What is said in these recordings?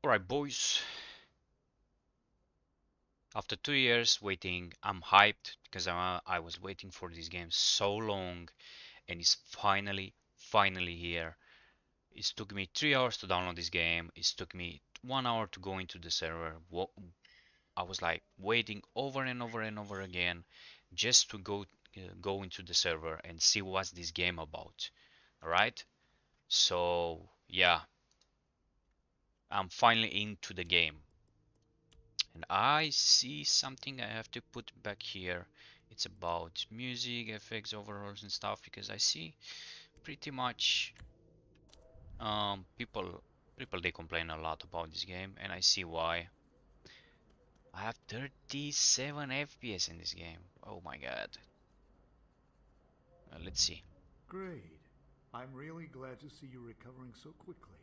Alright, boys. After 2 years waiting, I'm hyped because I was waiting for this game so long, and it's finally here. It took me 3 hours to download this game. It took me 1 hour to go into the server. I was like waiting over and over and over again just to go into the server and see what's this game about. All right. So yeah, I'm finally into the game. And I see something I have to put back here. It's about music, effects, overalls and stuff because I see pretty much people they complain a lot about this game and I see why. I have 37 FPS in this game. Oh my god. Let's see. Great. I'm really glad to see you recovering so quickly.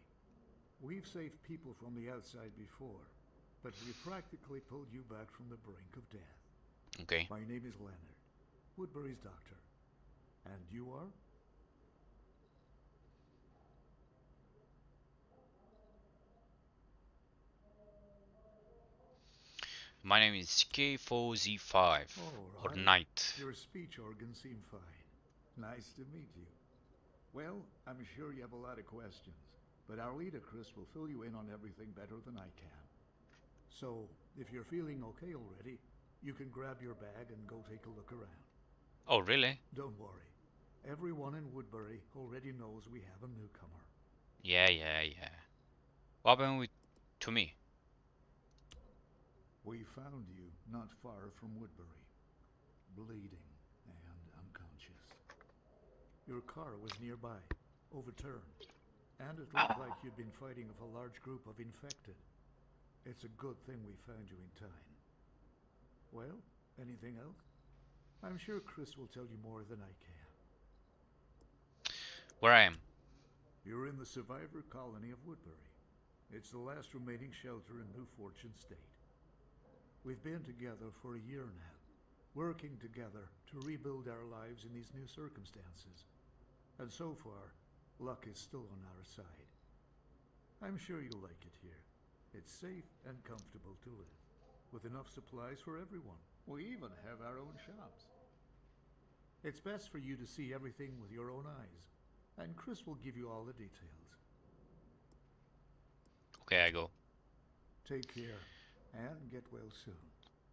We've saved people from the outside before, but we practically pulled you back from the brink of death. Okay. My name is Leonard, Woodbury's doctor. And you are? My name is K4Z5 All or right. Knight. Your speech organs seem fine. Nice to meet you. Well, I'm sure you have a lot of questions, but our leader, Chris, will fill you in on everything better than I can. So, if you're feeling okay already, you can grab your bag and go take a look around. Oh really? Don't worry. Everyone in Woodbury already knows we have a newcomer. Yeah. What happened with to me? We found you not far from Woodbury, bleeding and unconscious. Your car was nearby, overturned, and it looked like you'd been fighting with a large group of infected. It's a good thing we found you in time. Well, anything else? I'm sure Chris will tell you more than I can. Where I am? You're in the survivor colony of Woodbury. It's the last remaining shelter in New Fortune State. We've been together for a year now, working together to rebuild our lives in these new circumstances. And so far, luck is still on our side. I'm sure you'll like it here. It's safe and comfortable to live, with enough supplies for everyone. We even have our own shops. It's best for you to see everything with your own eyes, and Chris will give you all the details. Okay, I go. Take care, and get well soon.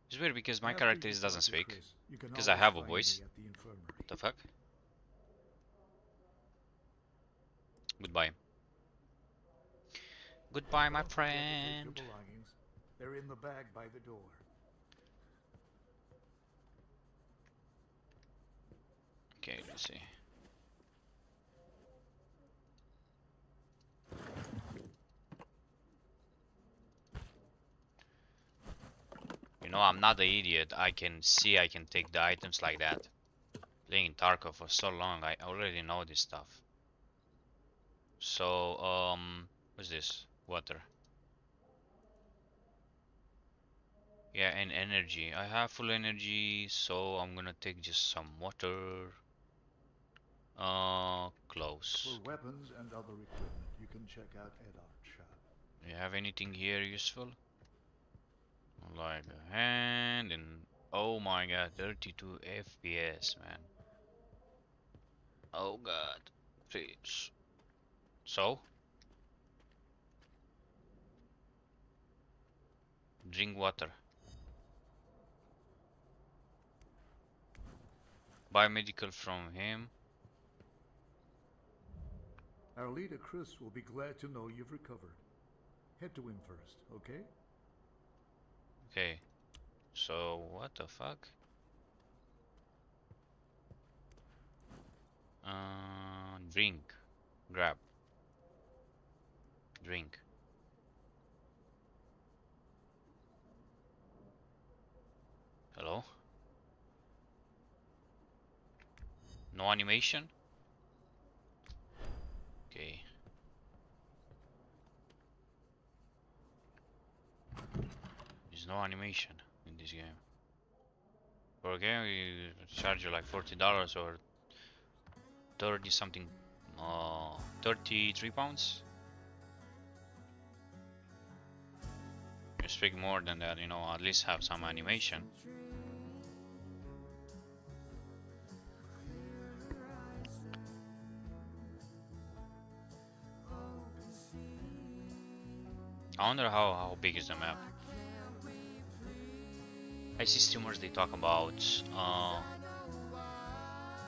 It's weird because my After character you doesn't talk to speak. Chris, you can Because I always have a find voice. me at the infirmary. What the fuck? Goodbye. Goodbye, my Don't forget to take your friend. belongings. They're in the bag by the door. Okay, let's see. You know, I'm not the idiot. I can see I can take the items like that. Playing Tarkov for so long, I already know this stuff. So, what's this? Water. Yeah, and energy. I have full energy, so I'm gonna take just some water. For Clothes. weapons and other equipment, you can check out Ed Art's shop. Do you have anything here useful? Like a hand and oh my god, 32 FPS, man. Oh god. Please. So, drink water. Buy medical from him. Our leader, Chris, will be glad to know you've recovered. Head to him first, okay? Okay. So, what the fuck? Drink. Grab. Drink. Hello? No animation? Okay. There's no animation in this game. For a game, we charge you like $40 or 30 something, 33 pounds. expect more than that, you know, at least have some animation. I wonder how big is the map. I see streamers, they talk about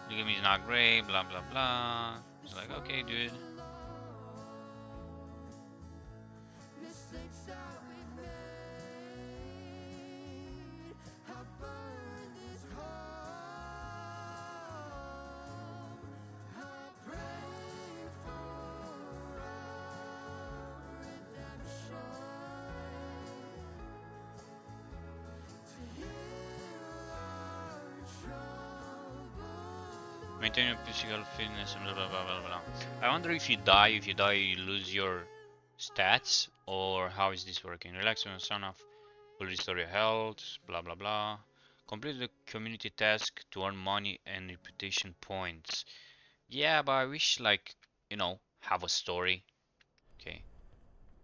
the game is not great, blah blah blah. It's like, okay, dude. Maintain your physical fitness and blah blah blah blah blah. I wonder if you die, you lose your stats, or how is this working? Relax when son of will restore your health, blah blah blah. Complete the community task to earn money and reputation points. Yeah, but I wish, like, you know, have a story. Okay.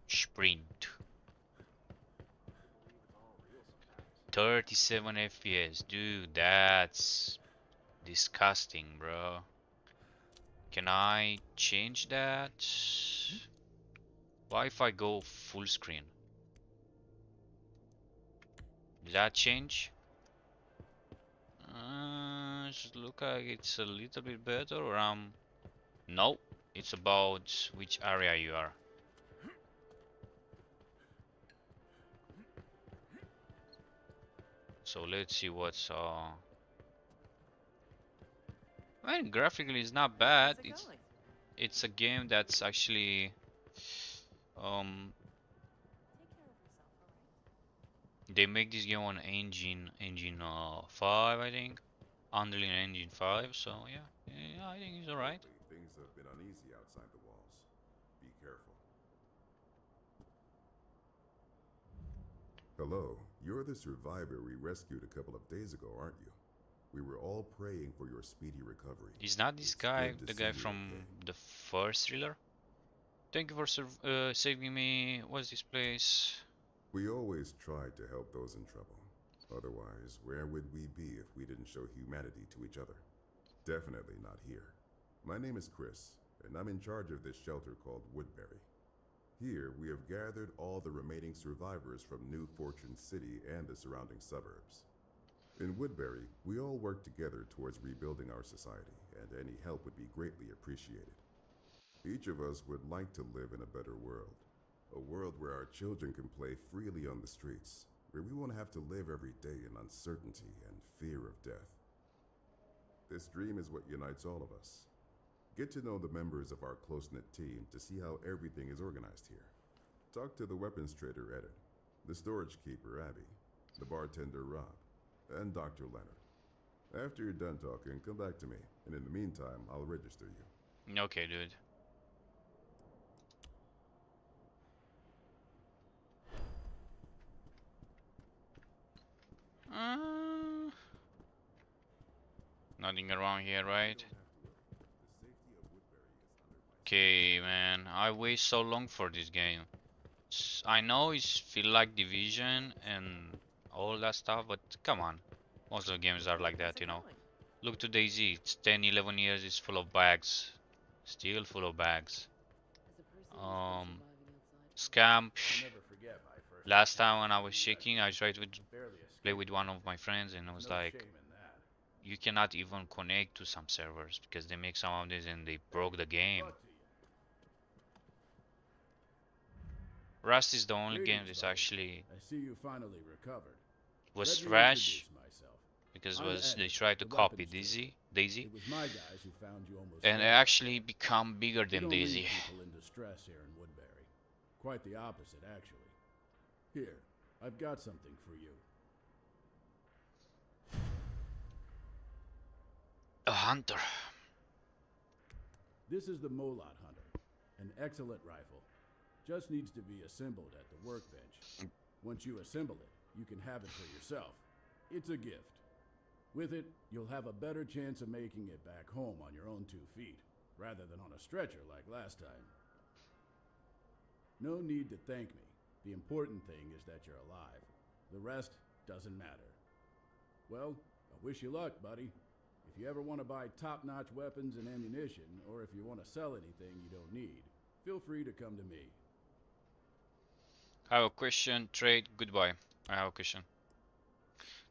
Sprint. 37 FPS, dude, that's disgusting, bro. Can I change that? What if I go full screen? Did that change? It look like it's a little bit better, or no, it's about which area you are. So let's see what's I mean, graphically it's not bad. It's a game that's actually they make this game on engine 5, I think. Unreal Engine 5, so yeah, I think it's alright. Things have been uneasy outside the walls. Be careful. Hello, you're the survivor we rescued a couple of days ago, aren't you? We were all praying for your speedy recovery. Is not this guy the guy from the first thriller? Thank you for saving me. What's this place? We always tried to help those in trouble. Otherwise, where would we be if we didn't show humanity to each other? Definitely not here. My name is Chris, and I'm in charge of this shelter called Woodbury. Here, we have gathered all the remaining survivors from New Fortune City and the surrounding suburbs. In Woodbury, we all work together towards rebuilding our society, and any help would be greatly appreciated. Each of us would like to live in a better world. A world where our children can play freely on the streets, where we won't have to live every day in uncertainty and fear of death. This dream is what unites all of us. Get to know the members of our close-knit team to see how everything is organized here. Talk to the weapons trader, Edit, the storage keeper, Abby, the bartender, Rob, and Dr. Leonard. After you're done talking, come back to me, and in the meantime, I'll register you. Okay, dude. Nothing around here, right? Okay, man. I wait so long for this game. I know it's feel like Division and all that stuff, but come on. Most of the games are like that, you know. Look to DayZ. It's 10, 11 years. It's full of bugs. Still full of bugs. Scam. Last time when I was shaking, I tried to play with one of my friends, and it was like, you cannot even connect to some servers because they make some of this and they broke the game. Rust is the only game that's actually was trash because they tried to copy DayZ, and it actually become bigger than DayZ. Quite the opposite, actually. Here, I've got something for you. A hunter. This is the Molot Hunter, an excellent rifle. Just needs to be assembled at the workbench. Once you assemble it, you can have it for yourself. It's a gift. With it, you'll have a better chance of making it back home on your own 2 feet, rather than on a stretcher like last time. No need to thank me. The important thing is that you're alive. The rest doesn't matter. Well, I wish you luck, buddy. If you ever want to buy top-notch weapons and ammunition, or if you want to sell anything you don't need, feel free to come to me. I have a question. Trade. Goodbye. I have a question.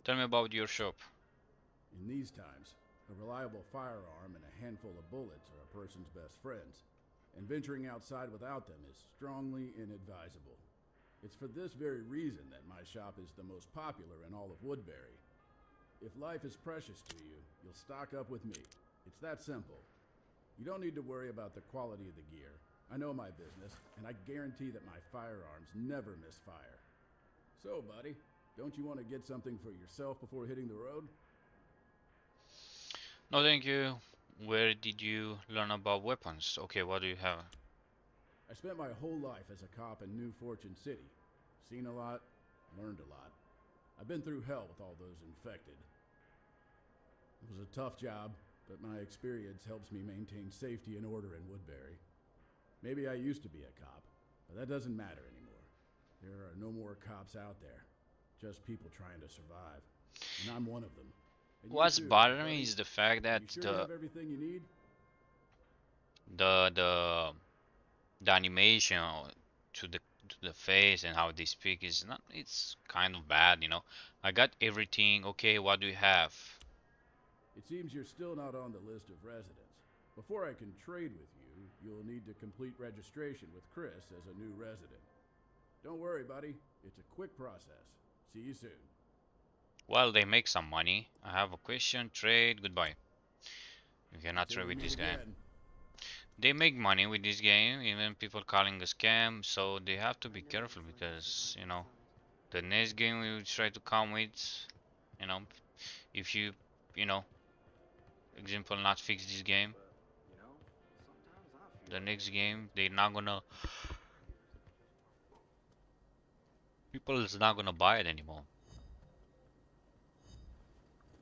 Tell me about your shop. In these times, a reliable firearm and a handful of bullets are a person's best friends, and venturing outside without them is strongly inadvisable. It's for this very reason that my shop is the most popular in all of Woodbury. If life is precious to you, you'll stock up with me. It's that simple. You don't need to worry about the quality of the gear. I know my business, and I guarantee that my firearms never miss fire. So, buddy, don't you want to get something for yourself before hitting the road? No, thank you. Where did you learn about weapons? Okay, what do you have? I spent my whole life as a cop in New Fortune City. Seen a lot, learned a lot. I've been through hell with all those infected. It was a tough job, but my experience helps me maintain safety and order in Woodbury. Maybe I used to be a cop, but that doesn't matter anymore. There are no more cops out there, just people trying to survive. And I'm one of them. And you What's too, bothering buddy. me is the fact that You sure you have everything you need? the animation to the face and how they speak is not, it's kind of bad, you know. I got everything. Okay, what do you have? It seems you're still not on the list of residents. Before I can trade with you, you'll need to complete registration with Chris as a new resident. Don't worry, buddy. It's a quick process. See you soon. Well, they make some money. I have a question. Trade. Goodbye. You cannot Till trade we with meet this guy. again. They make money with this game, even people calling a scam, so they have to be careful because, you know, the next game we will try to come with, you know, if you, you know, example, not fix this game, the next game they're not gonna, people is not gonna buy it anymore,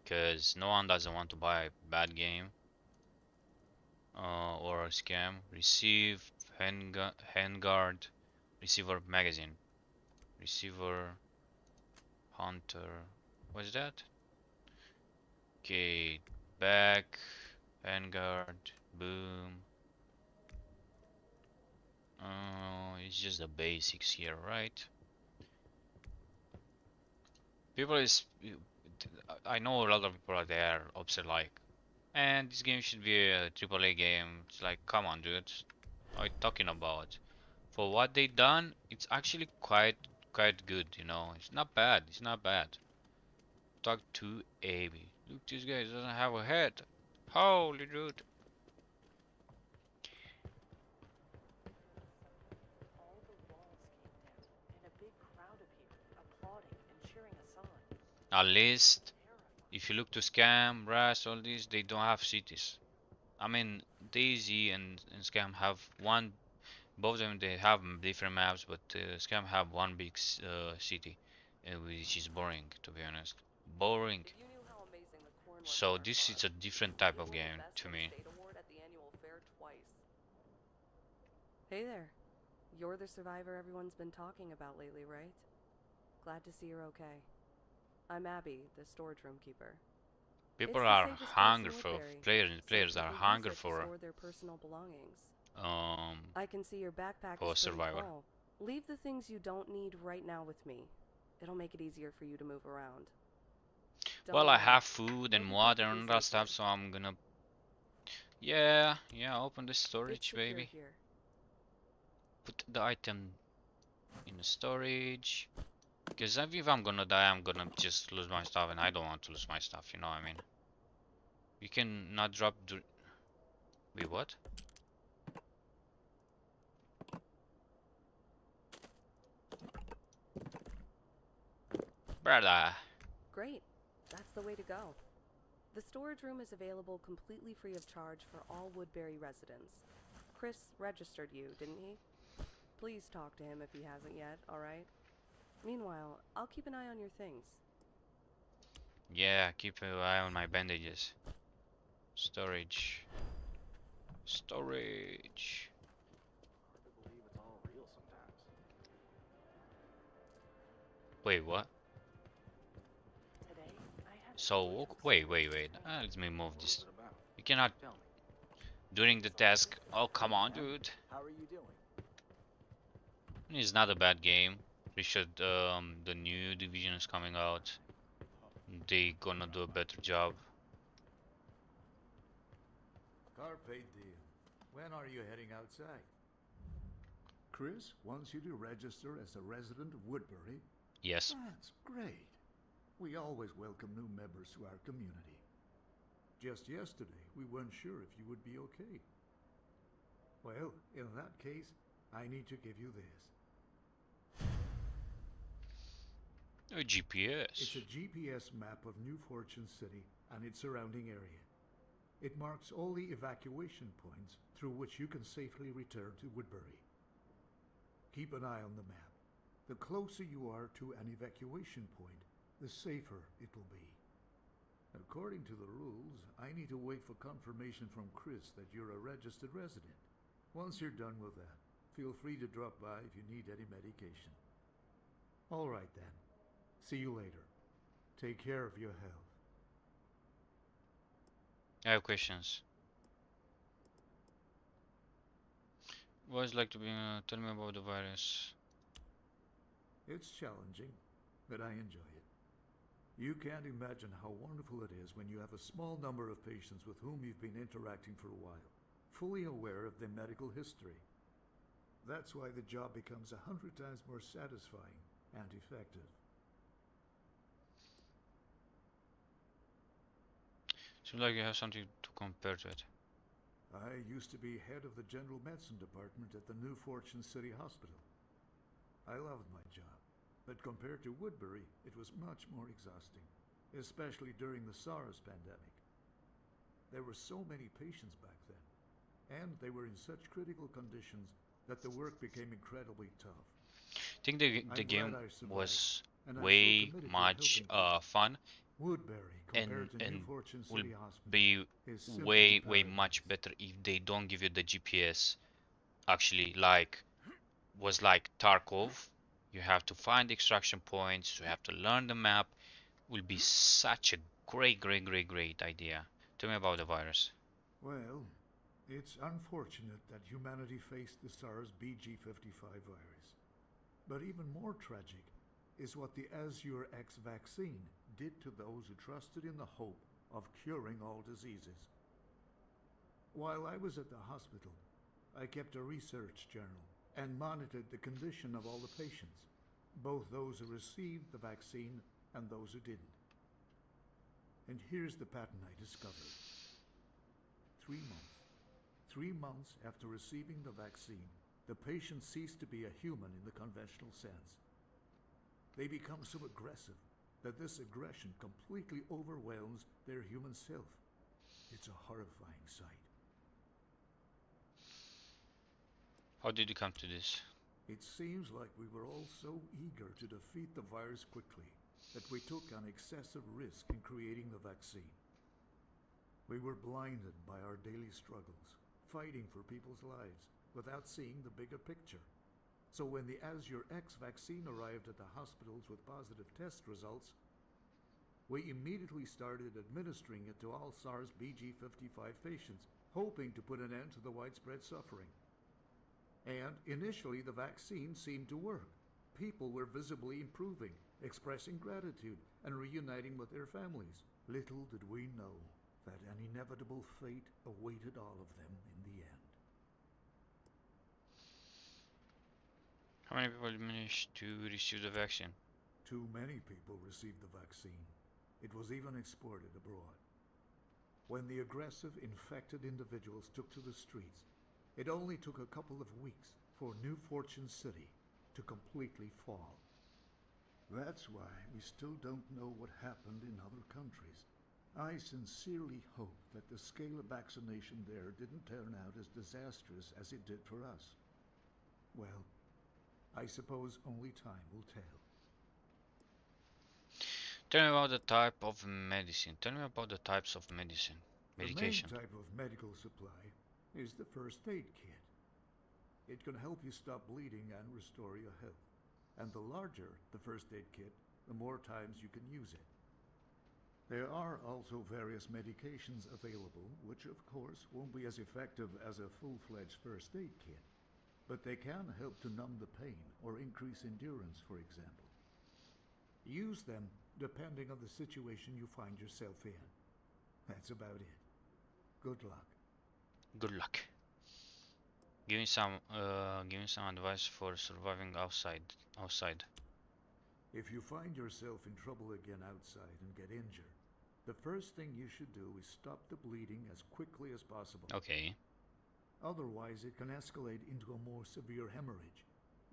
because no one doesn't want to buy a bad game or a scam. Receive handguard, receiver magazine, receiver hunter. What's that? Okay, back, handguard, boom. It's just the basics here, right? People is, I know a lot of people are there upset like, and this game should be a AAA game. It's like, come on, dude. What are you talking about? For what they done, it's actually quite good, you know. It's not bad. It's not bad. Talk to Abby. Look, this guy doesn't have a head. Holy dude. All the walls caved in, and a big crowd appeared, applauding and cheering us on. At least, Terrified. if you look to Scam, Rust, all these, they don't have cities. I mean, Daisy and Scam have one, both of them they have different maps, but Scam have one big city, which is boring, to be honest. Boring. If you knew how amazing the corn was So in our this is farm, a different type you'd of win the game Best to in me. State award at the annual fair twice. Hey there. You're the survivor everyone's been talking about lately, right? Glad to see you're okay. I'm Abby, the storage room keeper. People It's the are safest place in hungry for Woodbury, players so are people use hungry it to for store their personal belongings. um I can see your backpack for is pretty survivor. full. Leave the things you don't need right now with me. It'll make it easier for you to move around. Don't Well, I worry. have food and You'll be water perfectly and that safe stuff, here. so I'm gonna, yeah, open the It's storage, secure baby. here. Put the item in the storage. Because if I'm gonna die, I'm gonna just lose my stuff, and I don't want to lose my stuff, you know what I mean? You can not drop the... Wait, what? Brother. Great. That's the way to go. The storage room is available completely free of charge for all Woodbury residents. Chris registered you, didn't he? Please talk to him if he hasn't yet, alright? Meanwhile, I'll keep an eye on your things. Yeah, keep an eye on my bandages. Storage. Storage. Hard to believe it's all real sometimes. Wait, what? Today, I had So, wait. Let me move this. You cannot Tell me, during the task. Oh, come on, dude. how are you doing? It's not a bad game. We should. The new division is coming out. They gonna do a better job. Carpe diem. When are you heading outside? Chris wants you to register as a resident of Woodbury. Yes. That's great. We always welcome new members to our community. Just yesterday, we weren't sure if you would be okay. Well, in that case, I need to give you this. A GPS. It's a GPS map of New Fortune City and its surrounding area. It marks all the evacuation points through which you can safely return to Woodbury. Keep an eye on the map. The closer you are to an evacuation point, the safer it will be. According to the rules, I need to wait for confirmation from Chris that you're a registered resident. Once you're done with that, feel free to drop by if you need any medication. All right then. See you later. Take care of your health. I have questions. What is it like to be? Tell me about the virus. It's challenging, but I enjoy it. You can't imagine how wonderful it is when you have a small number of patients with whom you've been interacting for a while, fully aware of their medical history. That's why the job becomes 100 times more satisfying and effective. Seems like you have something to compare to it. I used to be head of the general medicine department at the New Fortune City Hospital. I loved my job, but compared to Woodbury, it was much more exhausting, especially during the SARS pandemic. There were so many patients back then, and they were in such critical conditions that the work became incredibly tough. I think the I'm game glad I survived, was and I'm so way committed to much helping fun Woodbury, compared to New and Fortune will City Hospital, be is simply way paradise. much better if they don't give you the GPS. Actually, like was like Tarkov. You have to find the extraction points. You have to learn the map. Will be such a great idea. Tell me about the virus. Well, it's unfortunate that humanity faced the SARS BG55 virus. But even more tragic is what the Azure X vaccine did to those who trusted in the hope of curing all diseases. While I was at the hospital, I kept a research journal and monitored the condition of all the patients, both those who received the vaccine and those who didn't. And here's the pattern I discovered. 3 months. 3 months after receiving the vaccine, the patient ceased to be a human in the conventional sense. They become so aggressive that this aggression completely overwhelms their human self. It's a horrifying sight. How did you come to this? It seems like we were all so eager to defeat the virus quickly that we took an excessive risk in creating the vaccine. We were blinded by our daily struggles, fighting for people's lives without seeing the bigger picture. So when the Azure X vaccine arrived at the hospitals with positive test results, we immediately started administering it to all SARS BG55 patients, hoping to put an end to the widespread suffering. And initially the vaccine seemed to work. People were visibly improving, expressing gratitude, and reuniting with their families. Little did we know that an inevitable fate awaited all of them in the end. How many people managed to receive the vaccine? Too many people received the vaccine. It was even exported abroad. When the aggressive, infected individuals took to the streets, it only took a couple of weeks for New Fortune City to completely fall. That's why we still don't know what happened in other countries. I sincerely hope that the scale of vaccination there didn't turn out as disastrous as it did for us. Well, I suppose only time will tell. Tell me about the type of medicine. Tell me about the types of medication. The main type of medical supply is the first aid kit. It can help you stop bleeding and restore your health. And the larger the first aid kit, the more times you can use it. There are also various medications available, which of course won't be as effective as a full-fledged first aid kit, but they can help to numb the pain or increase endurance, for example. Use them depending on the situation you find yourself in. That's about it. Good luck. Good luck. Give me some advice for surviving outside. If you find yourself in trouble again outside and get injured, the first thing you should do is stop the bleeding as quickly as possible. Okay. Otherwise, it can escalate into a more severe hemorrhage,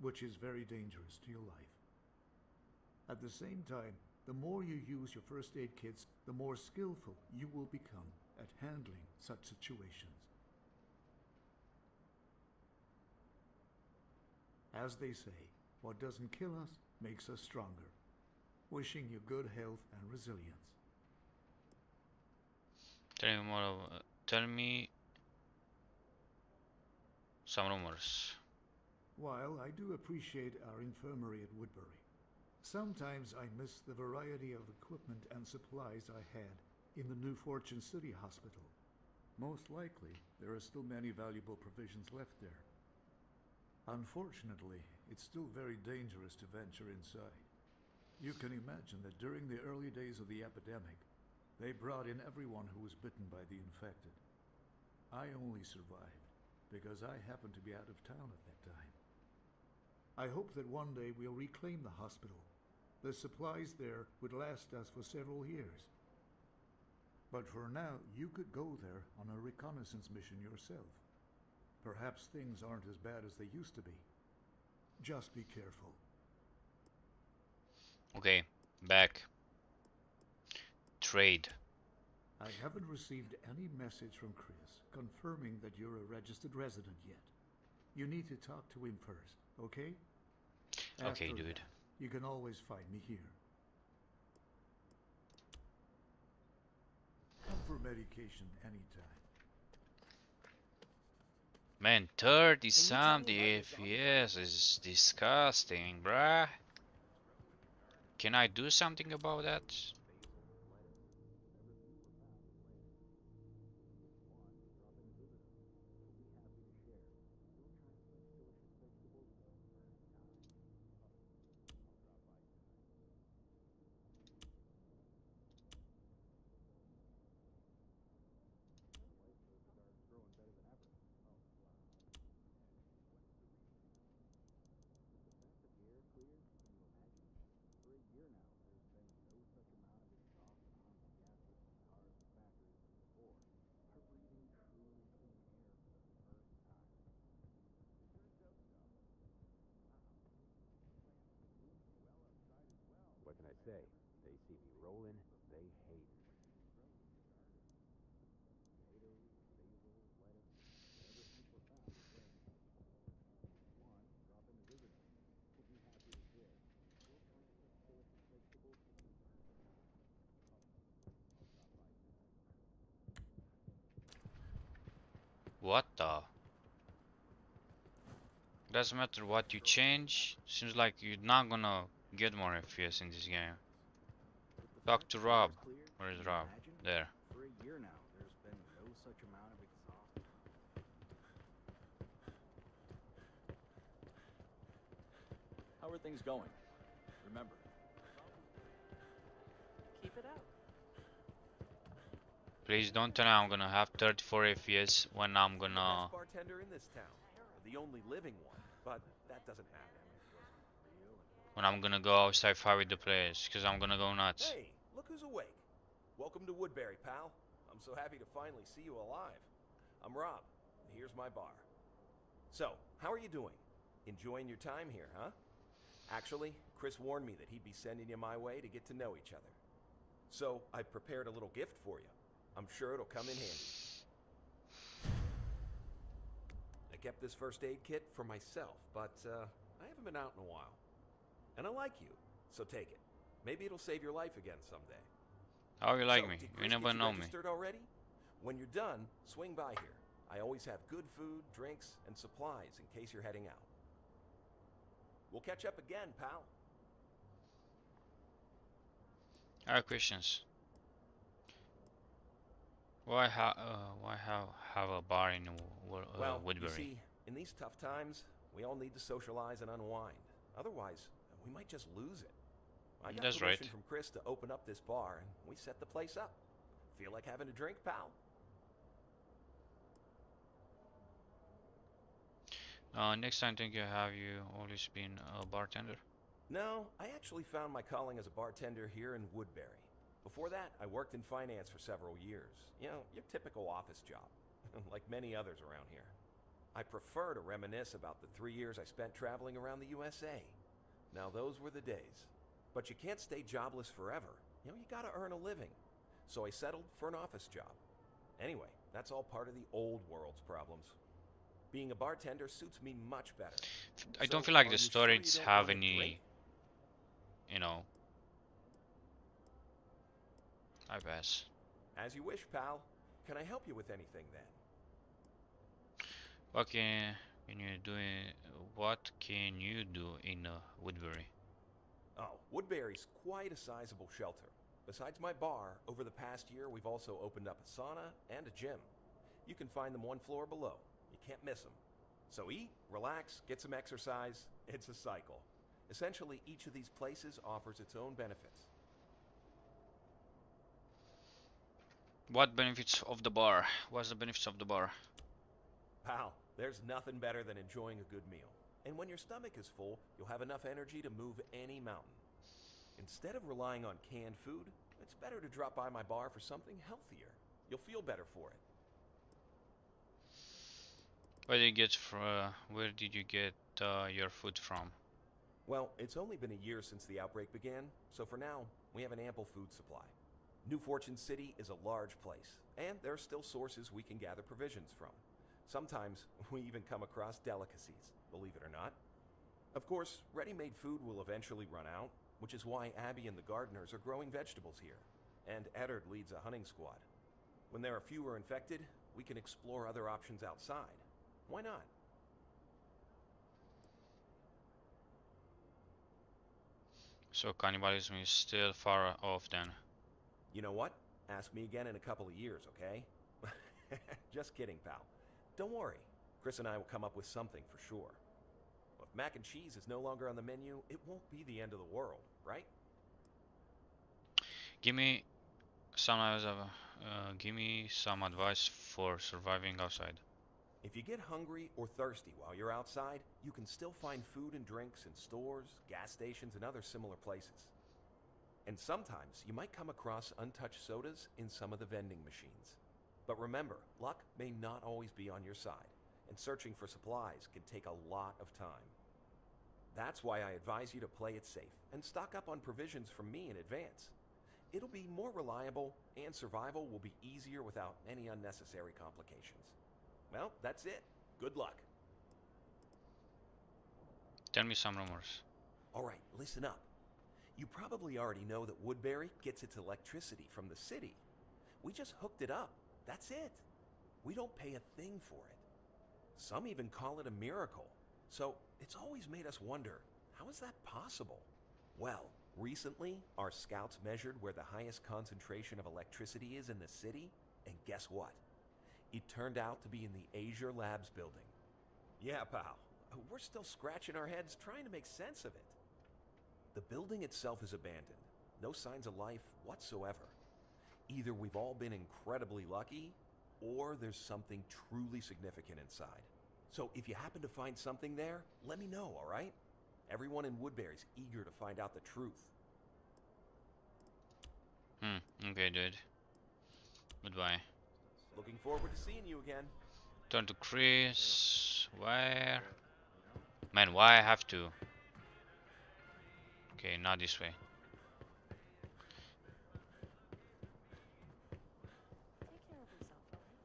which is very dangerous to your life. At the same time, the more you use your first aid kits, the more skillful you will become at handling such situations. As they say, what doesn't kill us makes us stronger. Wishing you good health and resilience. Tell me some rumors. While I do appreciate our infirmary at Woodbury, sometimes I miss the variety of equipment and supplies I had in the New Fortune City Hospital. Most likely, there are still many valuable provisions left there. Unfortunately, it's still very dangerous to venture inside. You can imagine that during the early days of the epidemic, they brought in everyone who was bitten by the infected. I only survived because I happened to be out of town at that time. I hope that one day we'll reclaim the hospital. The supplies there would last us for several years. But for now, you could go there on a reconnaissance mission yourself. Perhaps things aren't as bad as they used to be. Just be careful. Okay, back. Trade. I haven't received any message from Chris confirming that you're a registered resident yet. You need to talk to him first, okay? Okay, After dude. that, you can always find me here. Come for medication anytime. Man, 30 something FPS is disgusting, bruh. Can I do something about that? What can I say? They see me rolling, they hate it. What the? Doesn't matter what you change. Seems like you're not gonna get more FPS in this game. Talk to Rob. Where is Rob? There. For a year now, there's been no such amount of exhaust. How are things going? Remember, Keep it up. Please don't tell me I'm gonna have 34 FPS when I'm gonna. Best bartender in this town, the only living one, but that doesn't matter. When I'm gonna go outside fight with the players, cause I'm gonna go nuts. Hey, look who's awake. Welcome to Woodbury, pal. I'm so happy to finally see you alive. I'm Rob, and here's my bar. So, how are you doing? Enjoying your time here, huh? Actually, Chris warned me that he'd be sending you my way to get to know each other. So, I prepared a little gift for you. I'm sure it'll come in handy. I kept this first aid kit for myself, but I haven't been out in a while. And I like you, so take it. Maybe it'll save your life again someday. How you like So, me? did You Chris never get you know me. registered already? When you're done, swing by here. I always have good food, drinks, and supplies in case you're heading out. We'll catch up again, pal. I have questions. Why have a bar in Well, you Woodbury? see, in these tough times, we all need to socialize and unwind. Otherwise, we might just lose it. I got That's permission right. from Chris to open up this bar, and we set the place up. Feel like having a drink, pal? Next time, think have you always been a bartender? No, I actually found my calling as a bartender here in Woodbury. Before that, I worked in finance for several years. You know, your typical office job, like many others around here. I prefer to reminisce about the 3 years I spent traveling around the USA. Now, those were the days. But you can't stay jobless forever. You know, you gotta earn a living. So I settled for an office job. Anyway, that's all part of the old world's problems. Being a bartender suits me much better. I don't So, feel like are the you sure you stories don't have want a any, drink? you know, I pass. As you wish, pal. Can I help you with anything then? What can you do? What can you do in Woodbury? Oh, Woodbury's quite a sizable shelter. Besides my bar, over the past year we've also opened up a sauna and a gym. You can find them one floor below. You can't miss them. So eat, relax, get some exercise. It's a cycle. Essentially, each of these places offers its own benefits. What benefits of the bar? What's the benefits of the bar? Pal, there's nothing better than enjoying a good meal. And when your stomach is full, you'll have enough energy to move any mountain. Instead of relying on canned food, it's better to drop by my bar for something healthier. You'll feel better for it. Where did you get your food from? Well, it's only been a year since the outbreak began, so for now, we have an ample food supply. New Fortune City is a large place, and there are still sources we can gather provisions from. Sometimes we even come across delicacies, believe it or not. Of course, ready-made food will eventually run out, which is why Abby and the gardeners are growing vegetables here, and Eddard leads a hunting squad. When there are fewer infected, we can explore other options outside. Why not? So cannibalism is still far off then. You know what? Ask me again in a couple of years, okay? Just kidding, pal. Don't worry. Chris and I will come up with something for sure. If mac and cheese is no longer on the menu, it won't be the end of the world, right? Give me give me some advice for surviving outside. If you get hungry or thirsty while you're outside, you can still find food and drinks in stores, gas stations, and other similar places. And sometimes you might come across untouched sodas in some of the vending machines. But remember, luck may not always be on your side, and searching for supplies can take a lot of time. That's why I advise you to play it safe and stock up on provisions from me in advance. It'll be more reliable, and survival will be easier without any unnecessary complications. Well, that's it. Good luck. Tell me some rumors. All right, listen up. You probably already know that Woodbury gets its electricity from the city. We just hooked it up. That's it. We don't pay a thing for it. Some even call it a miracle. So it's always made us wonder, how is that possible? Well, recently, our scouts measured where the highest concentration of electricity is in the city, and guess what? It turned out to be in the Azure Labs building. Yeah, pal. We're still scratching our heads trying to make sense of it. The building itself is abandoned. No signs of life whatsoever. Either we've all been incredibly lucky, or there's something truly significant inside. So if you happen to find something there, let me know, all right? Everyone in Woodbury's eager to find out the truth. Okay, dude. Goodbye. Looking forward to seeing you again. Turn to Chris. Where? Man, why I have to? Okay, not this way. Take care of yourself, alright?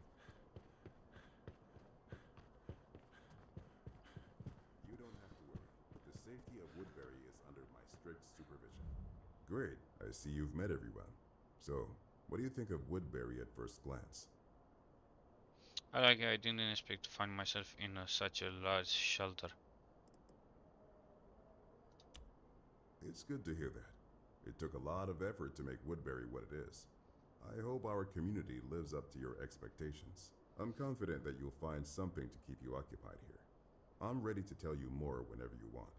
You don't have to worry. The safety of Woodbury is under my strict supervision. Great. I see you've met everyone. So, what do you think of Woodbury at first glance? I didn't expect to find myself in such a large shelter. It's good to hear that. It took a lot of effort to make Woodbury what it is. I hope our community lives up to your expectations. I'm confident that you'll find something to keep you occupied here. I'm ready to tell you more whenever you want.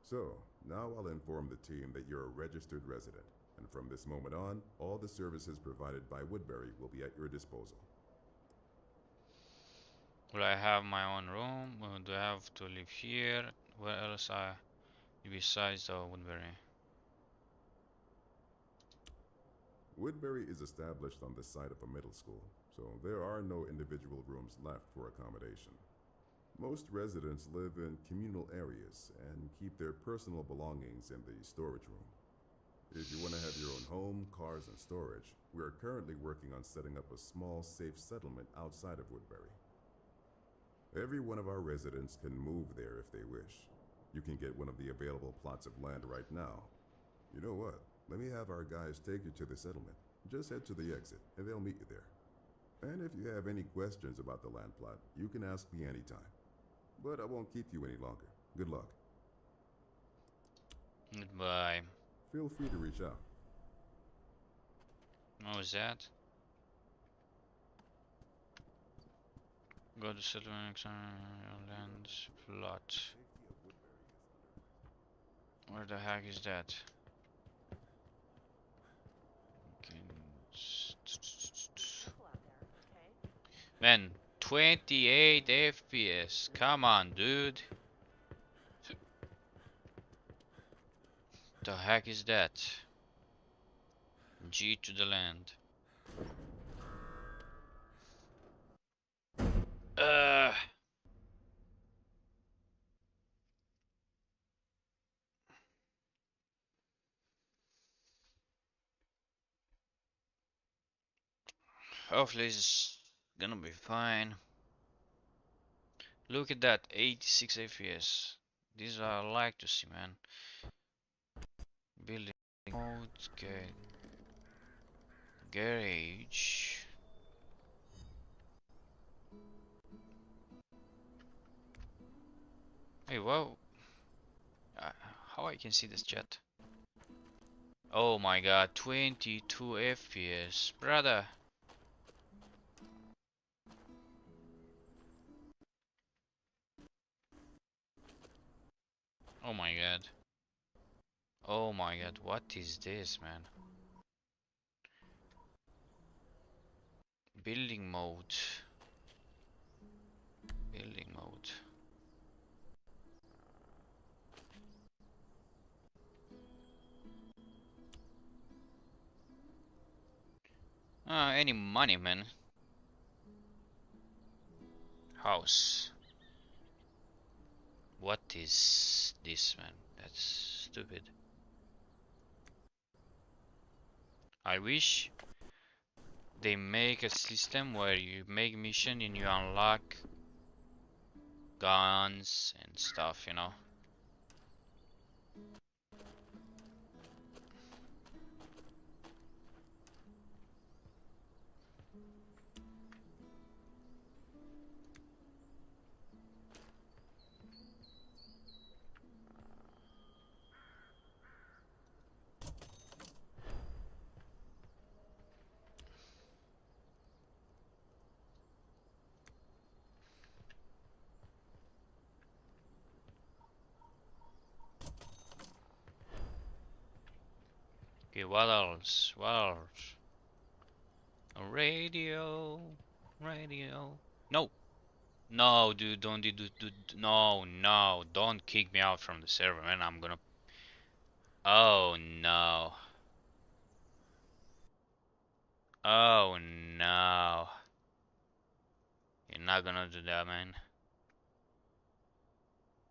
So, now I'll inform the team that you're a registered resident, and from this moment on, all the services provided by Woodbury will be at your disposal. Will I have my own room? Do I have to live here? Where else besides the Woodbury? Woodbury is established on the site of a middle school, so there are no individual rooms left for accommodation. Most residents live in communal areas and keep their personal belongings in the storage room. If you want to have your own home, cars, and storage, we are currently working on setting up a small, safe settlement outside of Woodbury. Every one of our residents can move there if they wish. You can get one of the available plots of land right now. You know what? Let me have our guys take you to the settlement. Just head to the exit, and they'll meet you there. And if you have any questions about the land plot, you can ask me anytime. But I won't keep you any longer. Good luck. Goodbye. Feel free to reach out. What was that? Go to settlement, examine your land plot. Where the heck is that? Man, 28 FPS. Come on, dude. The heck is that? G to the land. Hopefully it's gonna be fine. Look at that, 86 FPS. These are I like to see, man. Building mode, okay. Garage. Hey, whoa. How I can see this chat? Oh my god, 22 FPS, brother. Oh my god. Oh my god, what is this, man? Building mode. Building mode. Any money, man. House. What is this, man? That's stupid. I wish they make a system where you make mission and you unlock guns and stuff, you know. Okay, what else? What else? A radio. Radio. No. No, dude, don't do, no, no, don't kick me out from the server, man. I'm gonna. Oh no. Oh no. You're not gonna do that, man.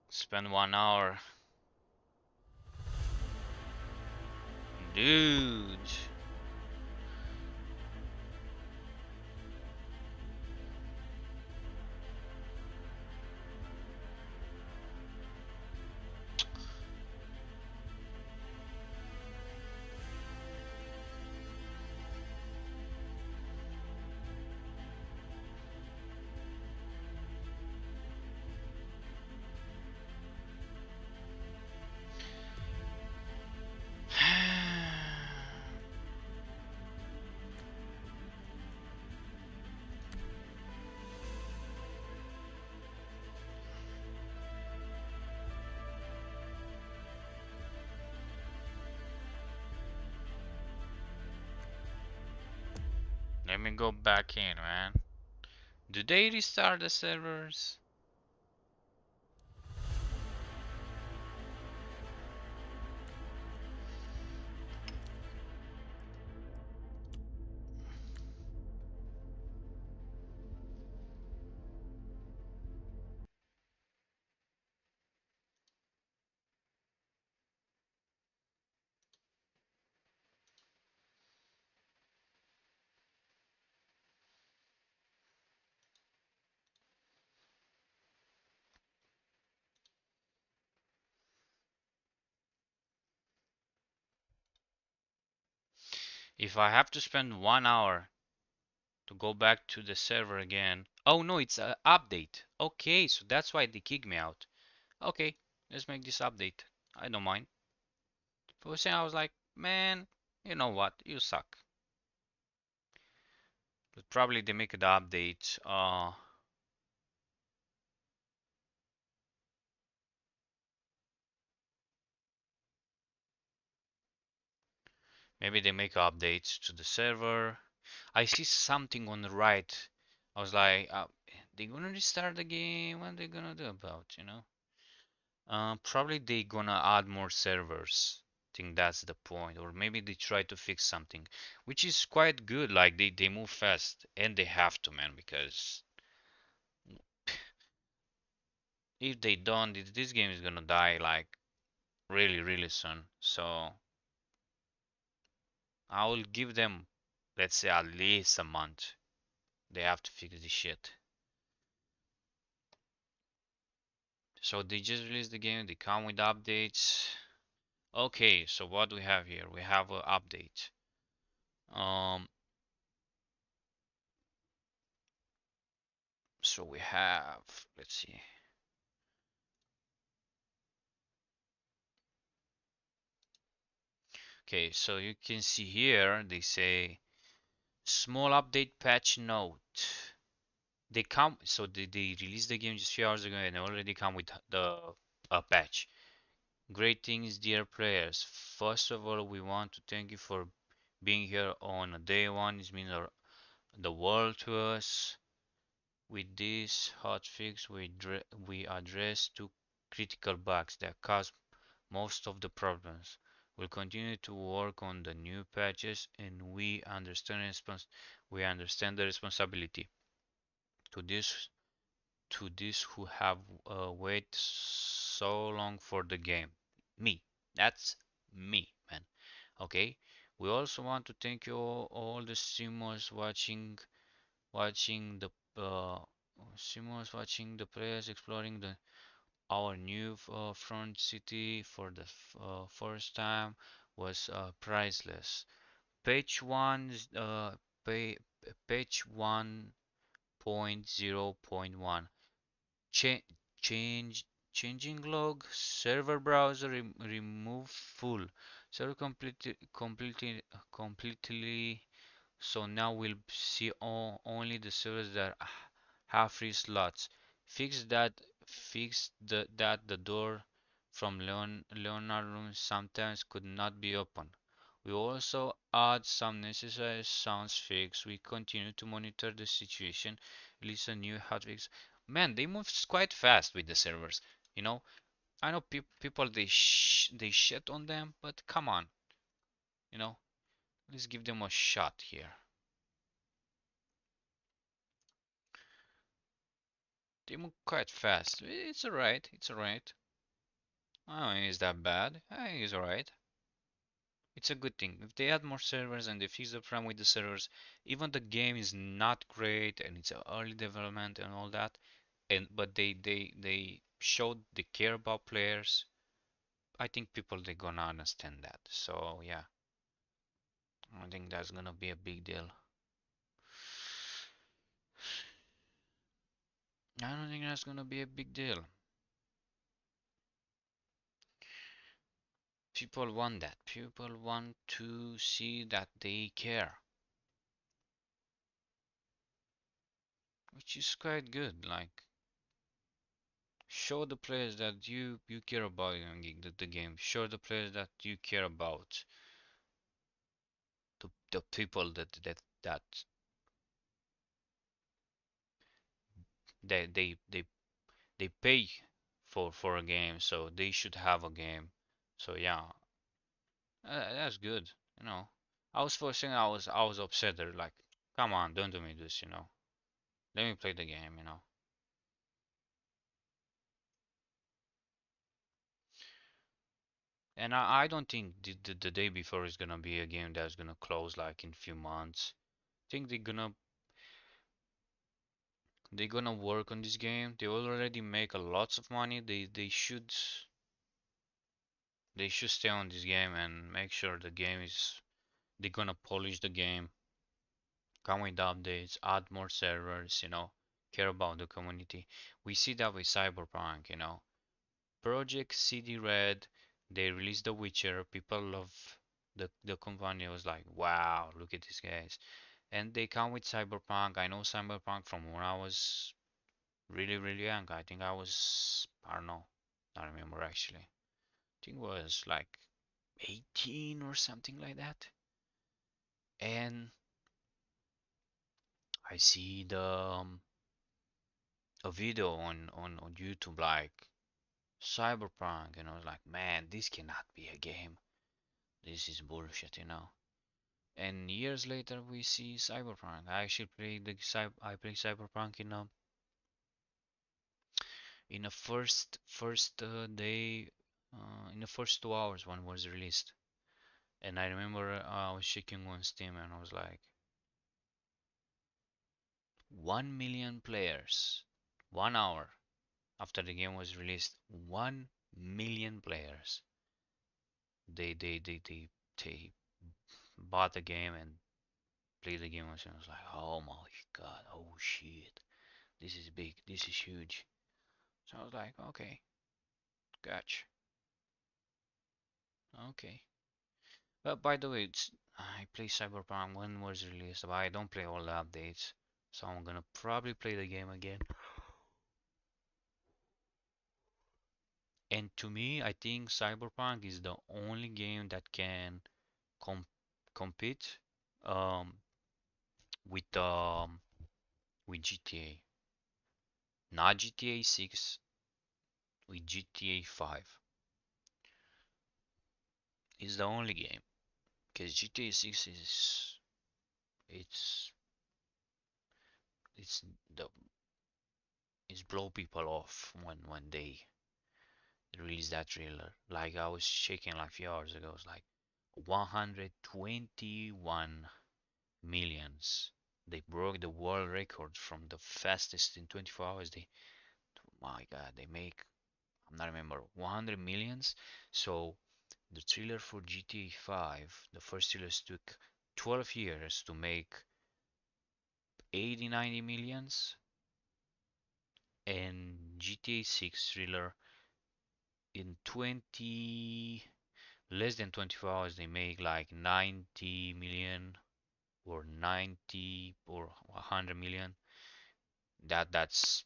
Spend 1 hour. Dude. Let me go back in, man. Do they restart the servers? If I have to spend 1 hour to go back to the server again. Oh no, it's an update. Okay, so that's why they kicked me out. Okay, let's make this update. I don't mind. First thing I was like, man, you know what? You suck. But probably they make the update. Maybe they make updates to the server. I see something on the right. I was like, they gonna restart the game? What they gonna do about, you know? Probably they gonna add more servers. Think that's the point. Or maybe they try to fix something, which is quite good. Like they move fast and they have to, man, because if they don't, this game is gonna die like really, really soon. So I will give them, let's say, at least a month. They have to fix this shit. So they just released the game. They come with updates. Okay, so what do we have here? We have an update. So we have, let's see. Okay, so you can see here they say small update patch note. They come, so they released the game just a few hours ago and they already come with the patch. Greetings, dear players. First of all, we want to thank you for being here on day one. It means the world to us. With this hotfix, we address two critical bugs that cause most of the problems. We'll continue to work on the new patches, and we understand the responsibility to this who have waited so long for the game. Me, that's me, man. Okay. We also want to thank you all the streamers watching the players exploring our new front city for the first time was priceless. Page one, page 1.0.1. Cha change changing log server browser remove full server completely. So now we'll see only the servers that have free slots. Fix that. That the door from Leonard room sometimes could not be opened. We also add some necessary sounds fix. We continue to monitor the situation. Release a new hotfix. Man, they move quite fast with the servers. You know, I know people they shit on them, but come on, you know, let's give them a shot here. They move quite fast. It's alright. It's alright. I don't think it's that bad. I think it's alright. It's a good thing. If they add more servers and they fix the problem with the servers, even the game is not great and it's early development and all that, but they showed they care about players. I think people they gonna understand that. So yeah, I think that's gonna be a big deal. I don't think that's gonna be a big deal. People want that. People want to see that they care, which is quite good. Like, show the players that you care about the game. Show the players that you care about the people that they pay for a game, so they should have a game. So yeah, that's good. You know, I was first thing I was upset. They're like, come on, don't do me this. You know, let me play the game. You know. And I don't think the day before is gonna be a game that's gonna close like in few months. I think they're gonna work on this game. They already make a lots of money. They should stay on this game and make sure the game is they're gonna polish the game, come with updates, add more servers, you know, care about the community. We see that with Cyberpunk, you know. Project CD Red, they released The Witcher, people love the company was like, wow, look at these guys. And they come with Cyberpunk. I know Cyberpunk from when I was really young. I think I don't know, I remember actually. I think it was like 18 or something like that. And I see a video on YouTube like Cyberpunk, and I was like, man, this cannot be a game. This is bullshit, you know. And years later, we see Cyberpunk. I actually played I played Cyberpunk in the first day, in the first 2 hours when it was released. And I remember I was checking on Steam, and I was like, 1 million players, 1 hour after the game was released. 1 million players. They bought the game and played the game, and I was like, oh my god, oh shit, this is big, this is huge. So I was like, okay, gotcha, okay. But by the way, I play Cyberpunk when it was released, but I don't play all the updates, so I'm gonna probably play the game again. And to me, I think Cyberpunk is the only game that can com compete um, with with GTA. Not GTA 6, with GTA 5. Is the only game. Because GTA 6 it's it's the it's blow people off when they release that trailer. Like I was checking like a few hours ago, it's like 121 millions. They broke the world record from the fastest in 24 hours. My God, they make, I'm not remember, 100 millions. So the trailer for GTA 5, the first trailers took 12 years to make 80, 90 millions, and GTA 6 trailer in 20, less than 24 hours, they make like 90 million or 90 or 100 million. That's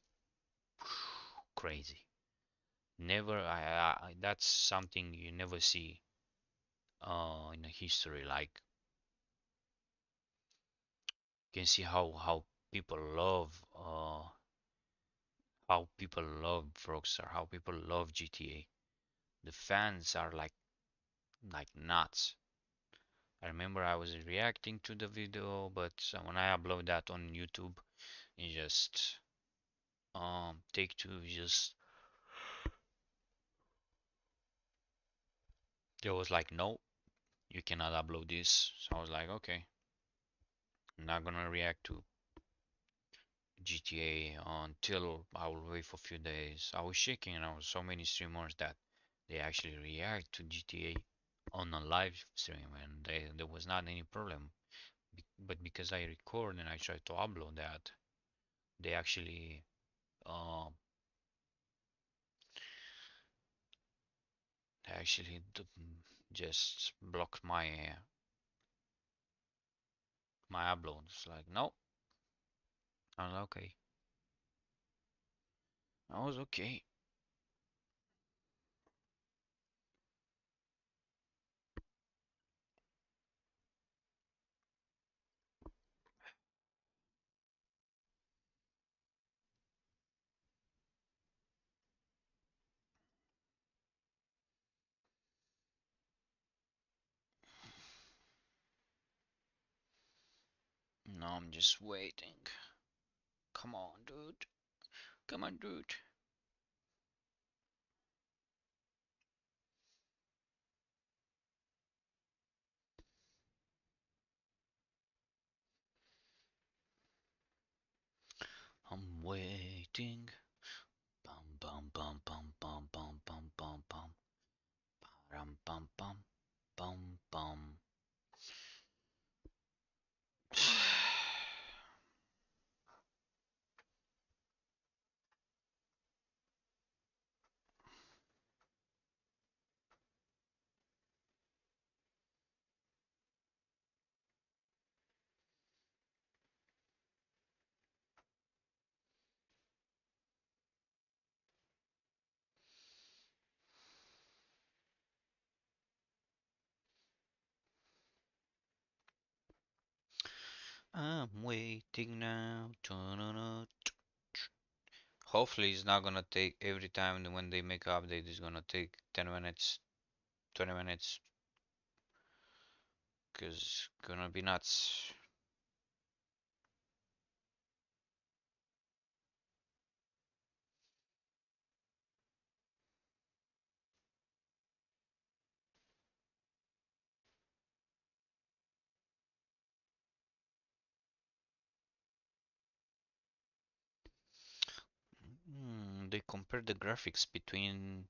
crazy. Never, that's something you never see in the history. Like you can see how people love how people love Rockstar, how people love GTA. The fans are like nuts. I remember I was reacting to the video, but when I upload that on YouTube, it just take two just there was like no, you cannot upload this. So I was like, okay, I'm not gonna react to GTA until I will wait for a few days. I was shaking, and I was so many streamers that they actually react to GTA on a live stream, and there was not any problem. But because I record and I try to upload that, they actually uh, just blocked my uploads. Like no, I was okay. I was okay. I'm just waiting. Come on, dude. Come on, dude. I'm waiting. Bum bum bum bum bum bum bum bum bum. Bum bum bum bum bum. I'm waiting now. Hopefully it's not gonna take every time when they make an update it's gonna take 10 minutes, 20 minutes, cause gonna be nuts. They compare the graphics between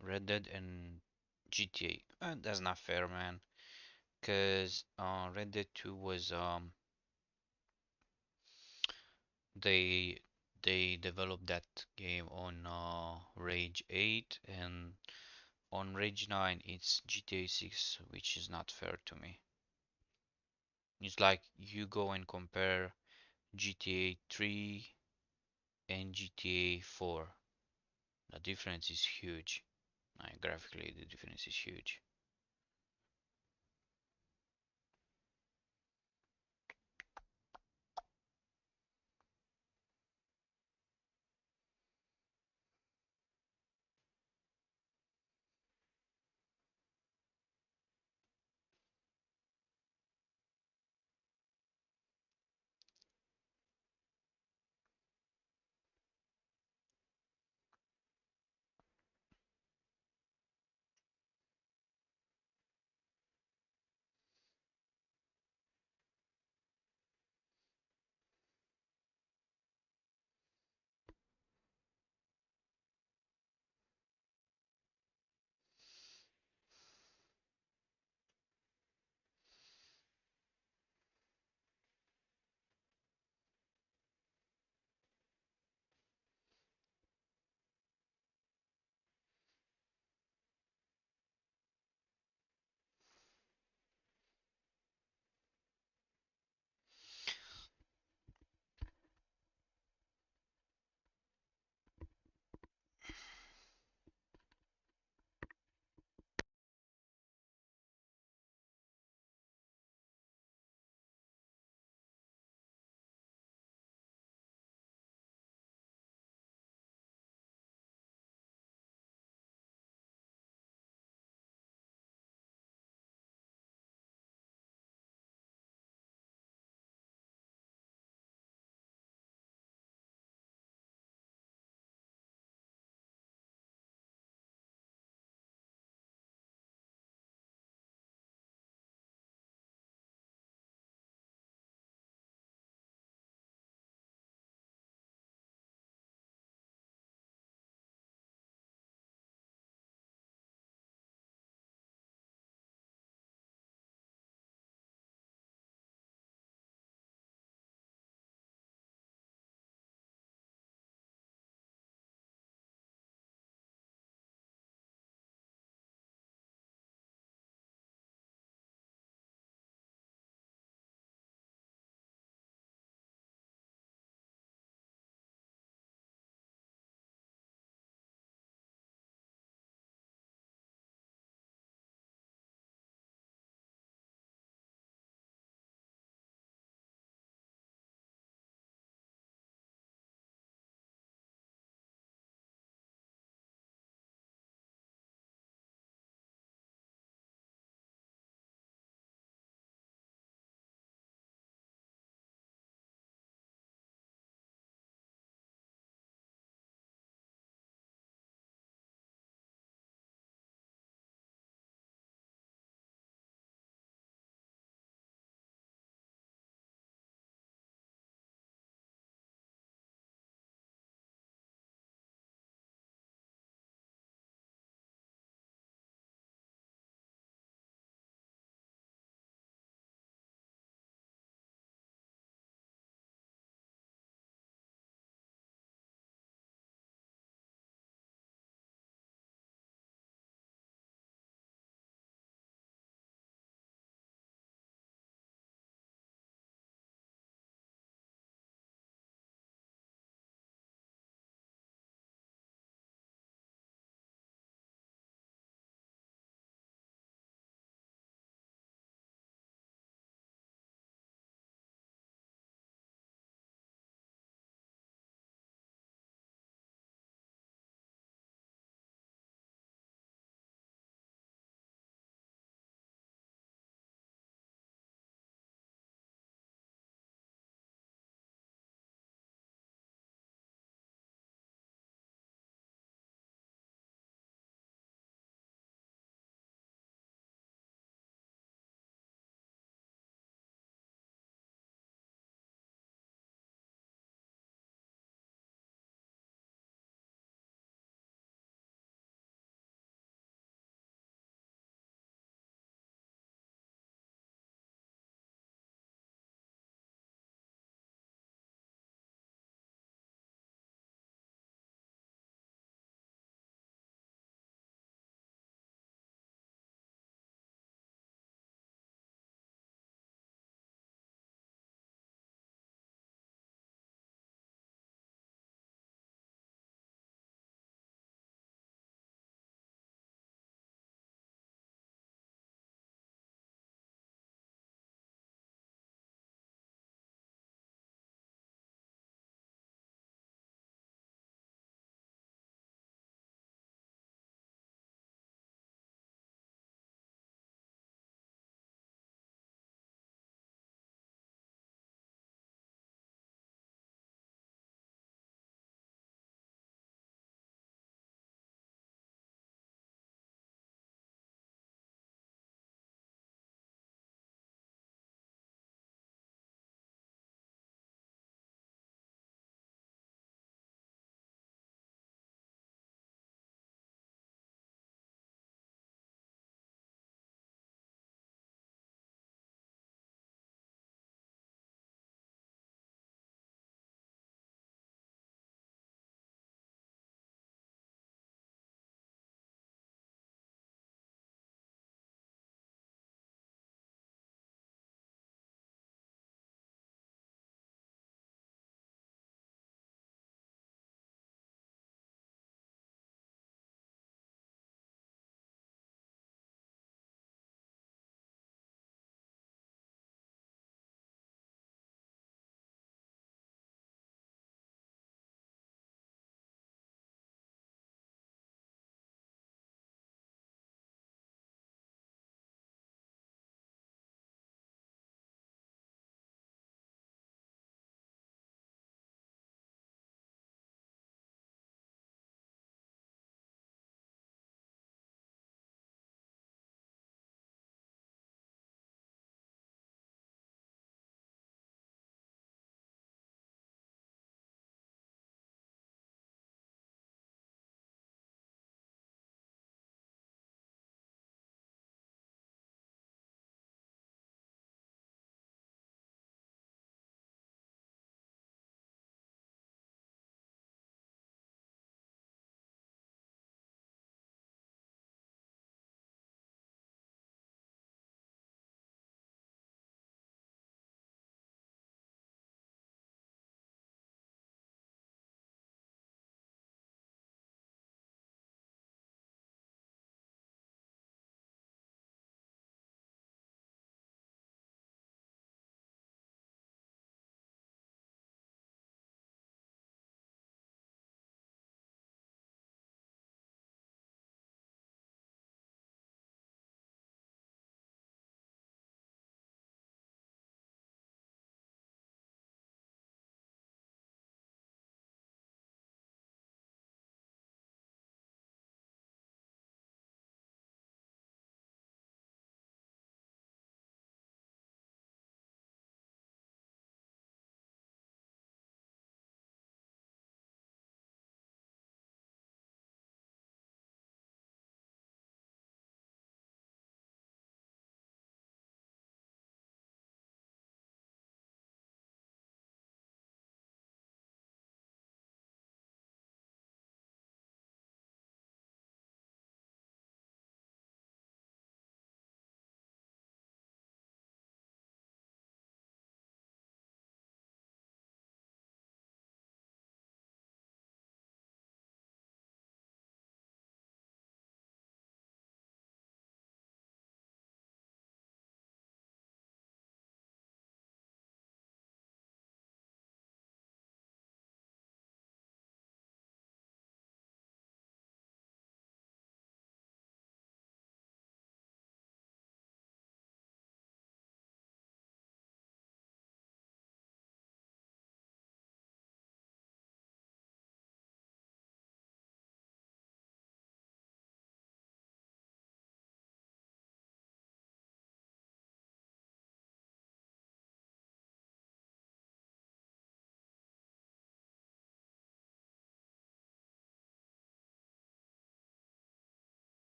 Red Dead and GTA. That's not fair, man. Cause Red Dead 2 was they they developed that game on Rage 8, and on Rage 9 it's GTA 6, which is not fair to me. It's like you go and compare GTA 3 and GTA 4. The difference is huge. Graphically, the difference is huge.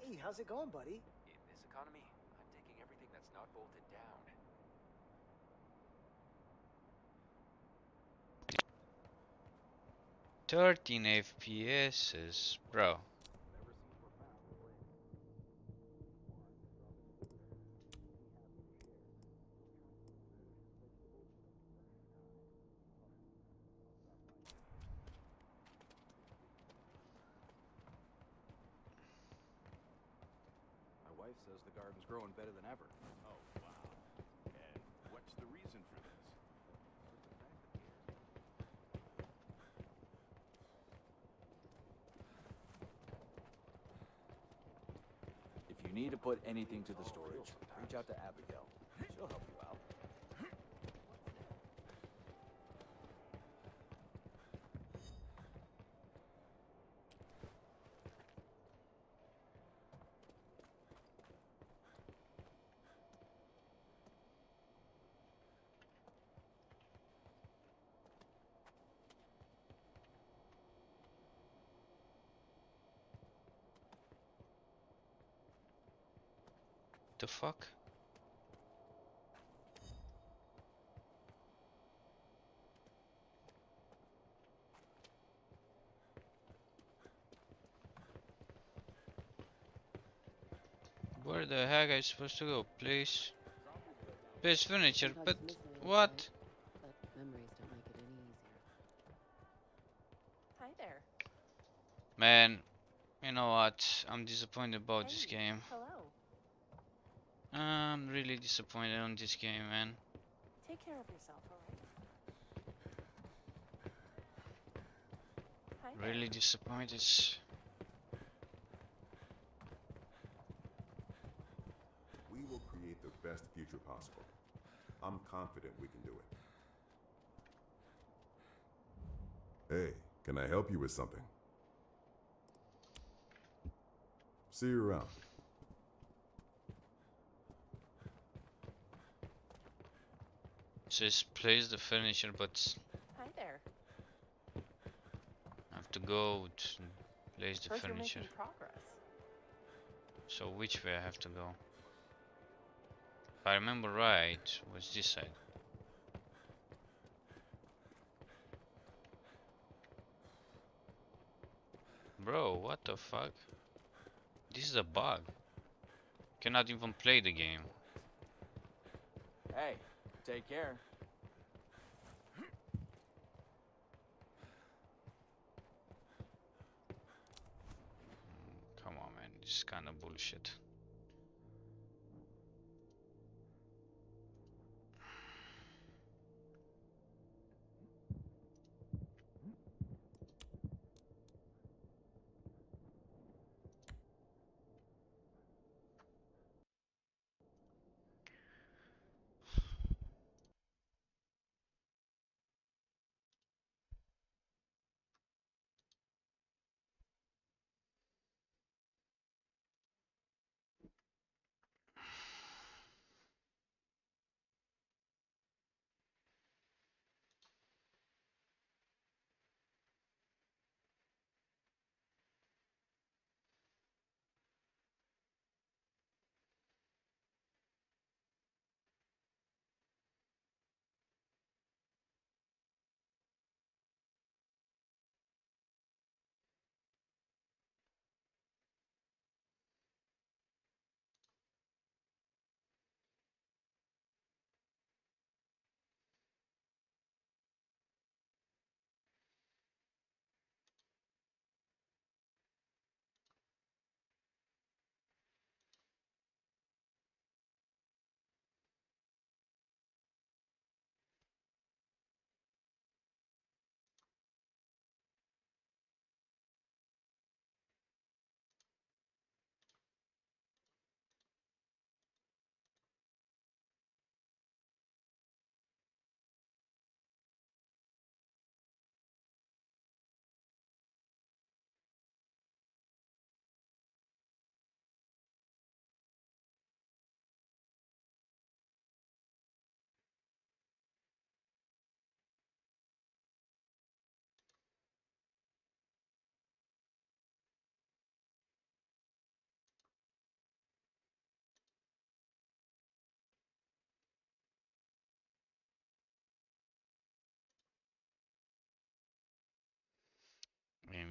Hey, how's it going, buddy? In this economy, I'm taking everything that's not bolted down. 13 FPS, bro. My wife says the garden's growing better than ever. Oh, wow. And what's the reason for this? If you need to put anything to the storage, reach out to Abigail. She'll help you out. The fuck? Where the heck are you supposed to go? Please. Please furniture, but what? But memories don't make it any easier. Hi there. Man, you know what? I'm disappointed about this Hey, game. hello. I'm really disappointed on this game, man. Take care of yourself, alright? Hi there. Really disappointed. We will create the best future possible. I'm confident we can do it. Hey, can I help you with something? See you around. Says place the furniture, but Hi there. I have to go to place the Heard you're furniture. making progress. So which way I have to go? If I remember right, was this side. Bro, what the fuck? This is a bug. Cannot even play the game. Hey, take care. Come on, man. This is kind of bullshit.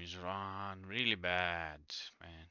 is run really bad, man.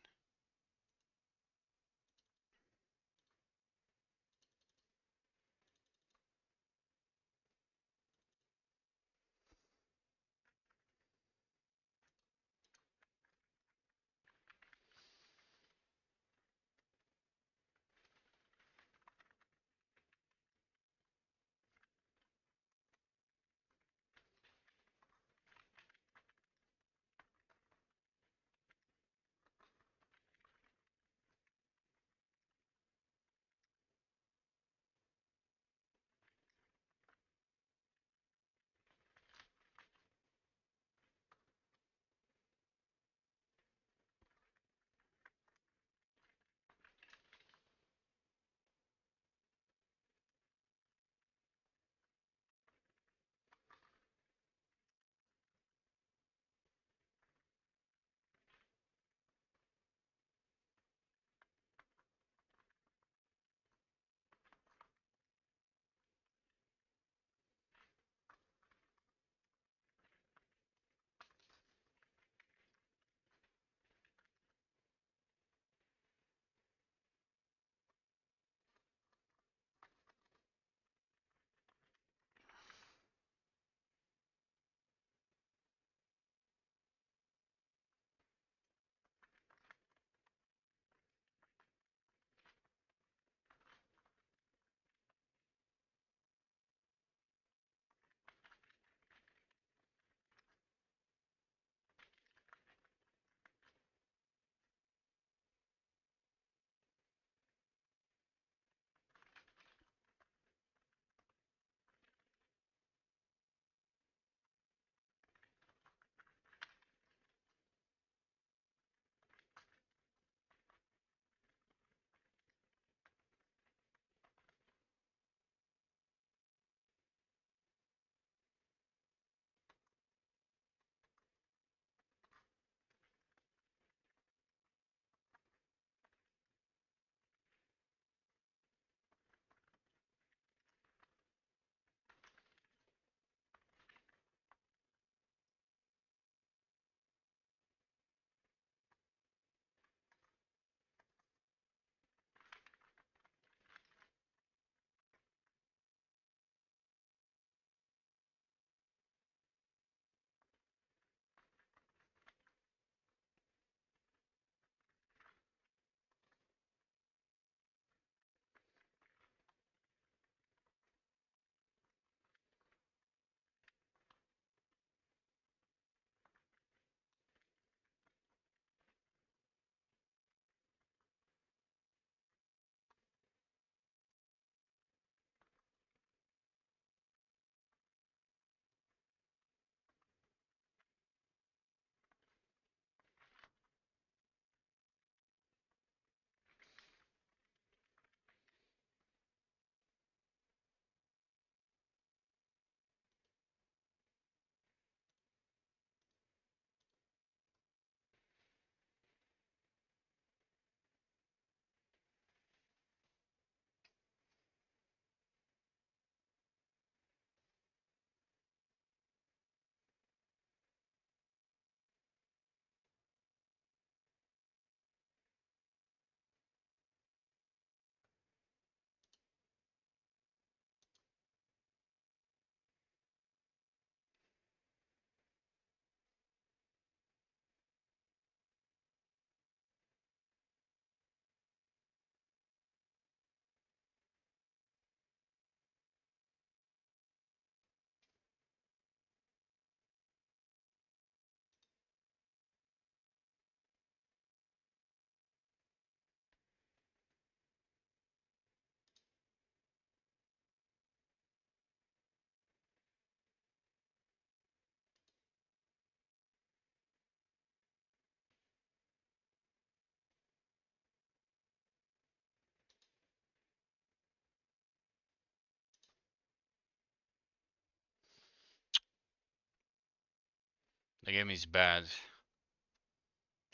The game is bad,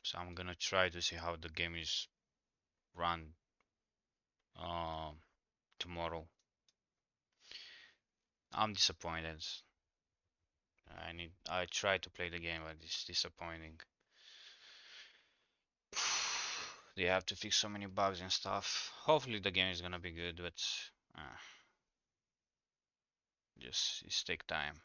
so I'm gonna try to see how the game is run um tomorrow. I'm disappointed. I try to play the game, but it's disappointing. They have to fix so many bugs and stuff. Hopefully the game is gonna be good, but just it's take time.